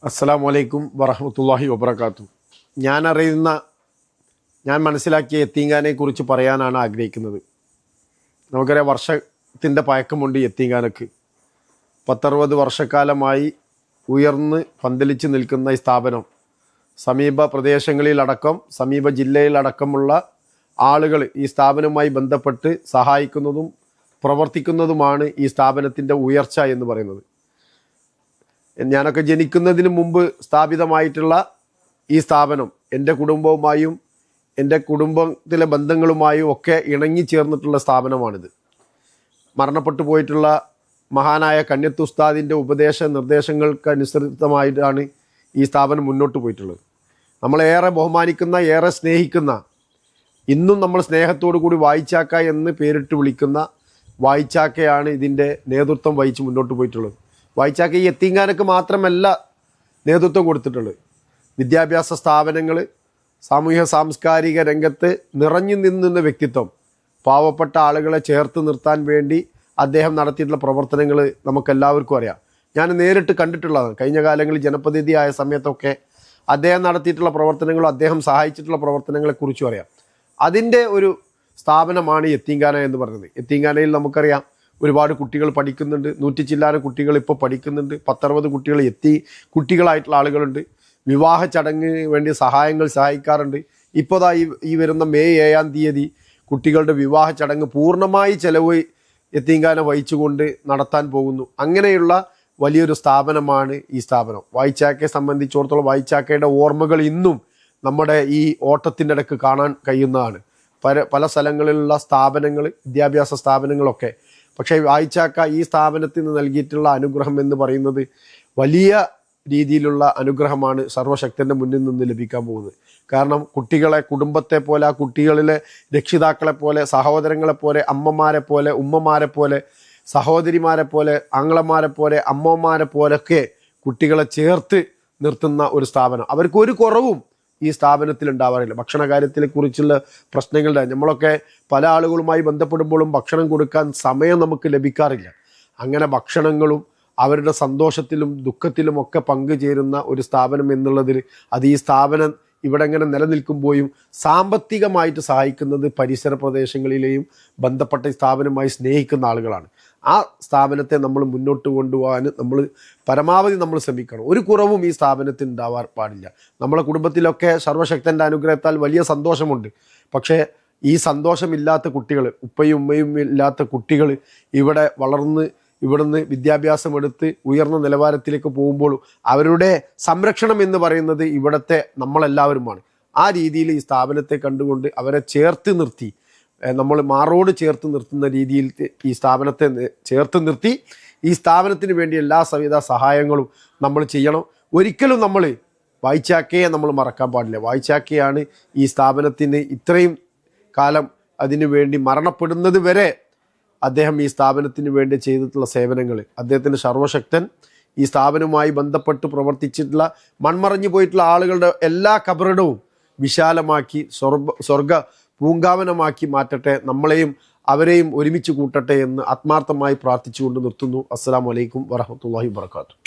അസ്സലാമു അലൈക്കും വറഹ്മത്തുള്ളാഹി വബറകാതുഹു. ഞാൻ മനസ്സിലാക്കിയ യത്തീംഖാനയെക്കുറിച്ച് പറയാനാണ് ആഗ്രഹിക്കുന്നത്. നമുക്കറിയാം, വർഷത്തിൻ്റെ പഴക്കമുണ്ട് യത്തീംഖാനക്ക്. 10-60 വർഷക്കാലമായി ഉയർന്ന് പന്തലിച്ച് നിൽക്കുന്ന ഈ സ്ഥാപനം സമീപ പ്രദേശങ്ങളിലടക്കം സമീപ ജില്ലയിലടക്കമുള്ള ആളുകൾ ഈ സ്ഥാപനവുമായി ബന്ധപ്പെട്ട് സഹായിക്കുന്നതും പ്രവർത്തിക്കുന്നതുമാണ് ഈ സ്ഥാപനത്തിൻ്റെ ഉയർച്ച എന്ന് പറയുന്നത്. ഞാനൊക്കെ ജനിക്കുന്നതിന് മുമ്പ് സ്ഥാപിതമായിട്ടുള്ള ഈ സ്ഥാപനം എൻ്റെ കുടുംബവുമായും എൻ്റെ കുടുംബത്തിലെ ബന്ധങ്ങളുമായും ഒക്കെ ഇണങ്ങിച്ചേർന്നിട്ടുള്ള സ്ഥാപനമാണിത്. മരണപ്പെട്ടു പോയിട്ടുള്ള മഹാനായ കണ്യത്ത് ഉസ്താദിൻ്റെ ഉപദേശ നിർദ്ദേശങ്ങൾക്കനുസൃതമായിട്ടാണ് ഈ സ്ഥാപനം മുന്നോട്ട് പോയിട്ടുള്ളത്. നമ്മളേറെ ബഹുമാനിക്കുന്ന, ഏറെ സ്നേഹിക്കുന്ന, ഇന്നും നമ്മൾ സ്നേഹത്തോടു കൂടി വായിച്ചാക്ക എന്ന് പേരിട്ട് വിളിക്കുന്ന വായിച്ചാക്കയാണ് ഇതിൻ്റെ നേതൃത്വം വഹിച്ച് മുന്നോട്ട് പോയിട്ടുള്ളത്. വായിച്ചാക്ക ഈ യത്തീംഖാനക്ക് മാത്രമല്ല നേതൃത്വം കൊടുത്തിട്ടുള്ളത്. വിദ്യാഭ്യാസ സ്ഥാപനങ്ങൾ, സാമൂഹ്യ സാംസ്കാരിക രംഗത്ത് നിറഞ്ഞു നിന്ന വ്യക്തിത്വം, പാവപ്പെട്ട ആളുകളെ ചേർത്ത് നിർത്താൻ വേണ്ടി അദ്ദേഹം നടത്തിയിട്ടുള്ള പ്രവർത്തനങ്ങൾ നമുക്കെല്ലാവർക്കും അറിയാം. ഞാൻ നേരിട്ട് കണ്ടിട്ടുള്ളതാണ്. കഴിഞ്ഞ കാലങ്ങളിൽ ജനപ്രതിനിധിയായ സമയത്തൊക്കെ അദ്ദേഹം നടത്തിയിട്ടുള്ള പ്രവർത്തനങ്ങളും അദ്ദേഹം സഹായിച്ചിട്ടുള്ള പ്രവർത്തനങ്ങളെക്കുറിച്ചും അറിയാം. അതിൻ്റെ ഒരു സ്ഥാപനമാണ് യത്തീംഖാന എന്ന് പറയുന്നത്. യത്തീംഖാനയിൽ നമുക്കറിയാം ഒരുപാട് കുട്ടികൾ പഠിക്കുന്നുണ്ട്. 100 ചില്ലാനം കുട്ടികൾ ഇപ്പോൾ പഠിക്കുന്നുണ്ട്. 10-60 കുട്ടികൾ കുട്ടികളായിട്ടുള്ള ആളുകളുണ്ട്. വിവാഹ ചടങ്ങിന് വേണ്ടി സഹായിക്കാറുണ്ട്. ഇപ്പോൾ ഈ വരുന്ന മെയ് 7-ാം തീയതി കുട്ടികളുടെ വിവാഹ ചടങ്ങ് പൂർണ്ണമായി ചെലവ് യത്തീംഖാന വഹിച്ചുകൊണ്ട് നടത്താൻ പോകുന്നു. അങ്ങനെയുള്ള വലിയൊരു സ്ഥാപനമാണ് ഈ സ്ഥാപനം. വായിച്ചാക്കയെ സംബന്ധിച്ചിടത്തോളം വായിച്ചാക്കയുടെ ഓർമ്മകൾ ഇന്നും നമ്മുടെ ഈ ഓട്ടത്തിൻ്റെ ഇടയ്ക്ക് കാണാൻ കഴിയുന്നതാണ്. പല സ്ഥലങ്ങളിലുള്ള സ്ഥാപനങ്ങൾ, വിദ്യാഭ്യാസ സ്ഥാപനങ്ങളൊക്കെ. പക്ഷേ വായിച്ചാക്ക ഈ സ്ഥാപനത്തിന് നൽകിയിട്ടുള്ള അനുഗ്രഹം എന്ന് പറയുന്നത് വലിയ രീതിയിലുള്ള അനുഗ്രഹമാണ് സർവശക്തൻ്റെ മുന്നിൽ നിന്ന് ലഭിക്കാൻ പോകുന്നത്. കാരണം കുട്ടികളെ കുടുംബത്തെ പോലെ, ആ കുട്ടികളിലെ രക്ഷിതാക്കളെ പോലെ, സഹോദരങ്ങളെ പോലെ, അമ്മമാരെ പോലെ, ഉമ്മമാരെ പോലെ, സഹോദരിമാരെ പോലെ, ആങ്ങളമാരെ പോലെ, അമ്മമാരെ പോലൊക്കെ കുട്ടികളെ ചേർത്ത് നിർത്തുന്ന ഒരു സ്ഥാപനം. അവർക്ക് ഒരു കുറവും ഈ സ്ഥാപനത്തിൽ ഉണ്ടാവാറില്ല. ഭക്ഷണ കാര്യത്തിനെ കുറിച്ചുള്ള പ്രശ്നങ്ങളുടെ നമ്മളൊക്കെ പല ആളുകളുമായി ബന്ധപ്പെടുമ്പോഴും ഭക്ഷണം കൊടുക്കാൻ സമയം നമുക്ക് ലഭിക്കാറില്ല. അങ്ങനെ ഭക്ഷണങ്ങളും അവരുടെ സന്തോഷത്തിലും ദുഃഖത്തിലും ഒക്കെ പങ്കുചേരുന്ന ഒരു സ്ഥാപനം എന്നുള്ളതിൽ അത് ഈ സ്ഥാപനം ഇവിടെ ഇങ്ങനെ നിലനിൽക്കുമ്പോഴും സാമ്പത്തികമായിട്ട് സഹായിക്കുന്നത് പരിസര പ്രദേശങ്ങളിലെയും ബന്ധപ്പെട്ട സ്ഥാപനവുമായി സ്നേഹിക്കുന്ന ആളുകളാണ്. ആ സ്ഥാപനത്തെ നമ്മൾ മുന്നോട്ട് കൊണ്ടുപോകാൻ പരമാവധി നമ്മൾ ശ്രമിക്കണം. ഒരു കുറവും ഈ സ്ഥാപനത്തിന് ഉണ്ടാവാൻ പാടില്ല. നമ്മളെ കുടുംബത്തിലൊക്കെ സർവശക്തൻ്റെ അനുഗ്രഹത്താൽ വലിയ സന്തോഷമുണ്ട്. പക്ഷേ ഈ സന്തോഷമില്ലാത്ത കുട്ടികൾ, ഉപ്പയും ഉമ്മയും ഇല്ലാത്ത കുട്ടികൾ ഇവിടെ വളർന്ന് ഇവിടുന്ന് വിദ്യാഭ്യാസം എടുത്ത് ഉയർന്ന നിലവാരത്തിലേക്ക് പോകുമ്പോഴും അവരുടെ സംരക്ഷണം എന്ന് പറയുന്നത് ഇവിടുത്തെ നമ്മളെല്ലാവരുമാണ്. ആ രീതിയിൽ ഈ സ്ഥാപനത്തെ കണ്ടുകൊണ്ട് അവരെ ചേർത്ത് നിർത്തി, നമ്മൾ മാറോട് ചേർത്ത് നിർത്തുന്ന രീതിയിൽ ഈ സ്ഥാപനത്തെ ചേർത്ത് നിർത്തി ഈ സ്ഥാപനത്തിന് വേണ്ടി എല്ലാ സവിധ സഹായങ്ങളും നമ്മൾ ചെയ്യണം. ഒരിക്കലും നമ്മൾ വായിച്ചാക്കയെ നമ്മൾ മറക്കാൻ പാടില്ല. വായിച്ചാക്കയാണ് ഈ സ്ഥാപനത്തിന് ഇത്രയും കാലം അതിനു വേണ്ടി മരണപ്പെടുന്നത് വരെ അദ്ദേഹം ഈ സ്ഥാപനത്തിന് വേണ്ടി ചെയ്തിട്ടുള്ള സേവനങ്ങൾ, അദ്ദേഹത്തിൻ്റെ സർവശക്തൻ ഈ സ്ഥാപനവുമായി ബന്ധപ്പെട്ട് പ്രവർത്തിച്ചിട്ടുള്ള മൺമറഞ്ഞു പോയിട്ടുള്ള ആളുകളുടെ എല്ലാ കബറിടവും വിശാലമാക്കി സ്വർഗ പൂങ്കാവനമാക്കി മാറ്റട്ടെ, നമ്മളെയും അവരെയും ഒരുമിച്ച് കൂട്ടട്ടെ എന്ന് ആത്മാർത്ഥമായി പ്രാർത്ഥിച്ചുകൊണ്ട് നിർത്തുന്നു. അസ്സലാമു അലൈക്കും വറഹ്മത്തുള്ളാഹി വബറകാതുഹു.